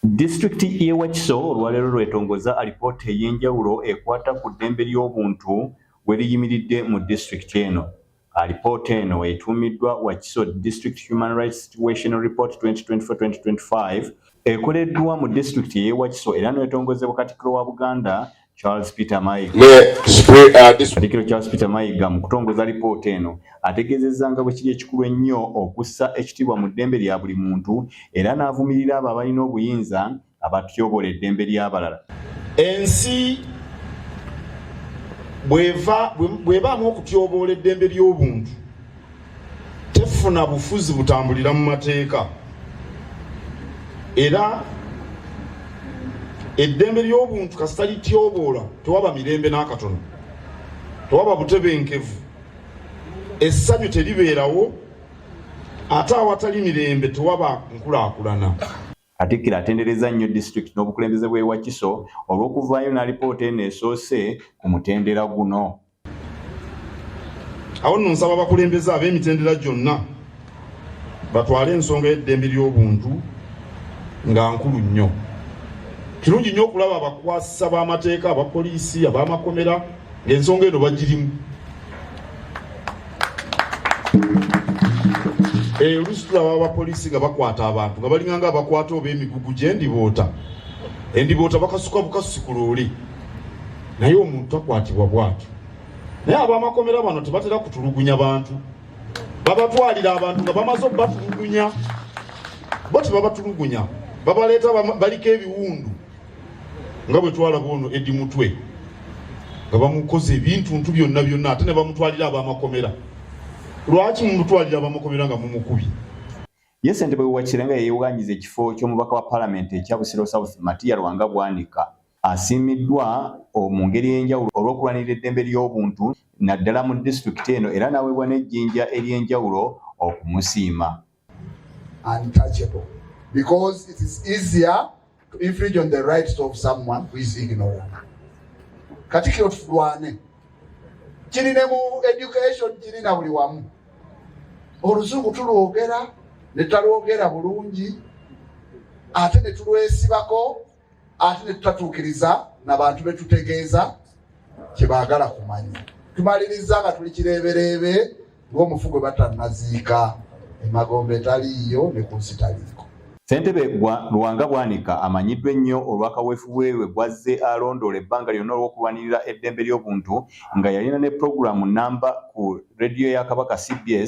District y'e Wakiso olwaleero lwetongoza alipoota ey'enjawulo ekwata ku ddembe ly'obuntu we liyimiridde mu district eno. Alipoota eno etuumiddwa Wakiso District Human Rights Situation Report 2024-2025 ekoleddwa mu district y'e Wakiso era n'etongozebwa Katikkiro wa Buganda Charles Peter Mayiga. Katikkiro Charles Peter Mayiga mu kutongoza alipoota eno ategeezezza nga bwe kiri ekikulu ennyo okussa ekitiibwa mu ddembe lya buli muntu era n'avumirira abo abalina obuyinza abatyobola eddembe ly'abalala. Ensi bw'ebaamu okutyoboola eddembe ly'obuntu tefuna bufuzi butambulira mu mateeka era eddembe ly'obuntu kasita lityoboola tewaba mirembe n'akatono, tewaba butebenkevu, essanyu teribeerawo, ate awatali mirembe tewaba nkulaakulana. Katikkiro atendereza nnyo district n'obukulembeze bw'e Wakiso olw'okuvaayo n'alipoota eno esoose ku mutendera guno. Awo nno nsaba abakulembeze ab'emitendera gyonna batwale ensonga y'eddembe ly'obuntu nga nkulu nnyo. Kirungi nnyo okulaba abakwasisa b'amateeka, abapoliisi, ab'amakomera ng'ensonga eno bagirimu. Oluusi tulaba abapoliisi nga bakwata abantu nga balinga nga abakwata oba emigugu gy'endiboota. Endiboota bakasuka bukasusi ku loole naye omuntu akwatibwa bw'atyo. Naye ab'amakomera bano tebatera kutulugunya bantu, babatwalira abantu nga bamaze okubatulugunya bo tebabatulugunya, babaleeta baliko ebiwundu nga bwe twalaba ono Eddi Mutwe nga bamukoze ebintuntu byonna ate ne bamutwalira ab'amakomera. Lwaki mumutwalira ab'amakomera nga mumukubye? Ye ssentebe w'e Wakira nga yeewaanyiza ekifo ky'omubaka wa Paalamenti ekya Busiro South Matiya Lwanga Bwanika asiimiddwa mu ngeri ey'enjawulo olw'okulwanirira eddembe ly'obuntu naddala mu disitulikiti eno era n'aweebwa n'ejjinja ery'enjawulo okumusiima. Untouchable, because it is easier to infringe on the rights of someone who is ignorant. Katikkiro tulwane kirine mu education kirina buli wamu. Oluzungu tulwogera ne talwogera bulungi ate ne tulwesibako ate ne tutatuukiriza n'abantu betutegeeza kye baagala kumanya. Tumaliriza nga tuli kireebereebe ng'omufu gwe batannaziika, emagombe taliiyo ne kunsi taliiko. Ssentebe Lwanga Bwanika amanyiddwa ennyo olw'akaweefubwe bwe gwazze alondoola ebbanga lyonna olw'okulwanirira eddembe ly'obuntu nga yalina ne pulogulaamu nnamba ku rediyo ya Kabaka CBS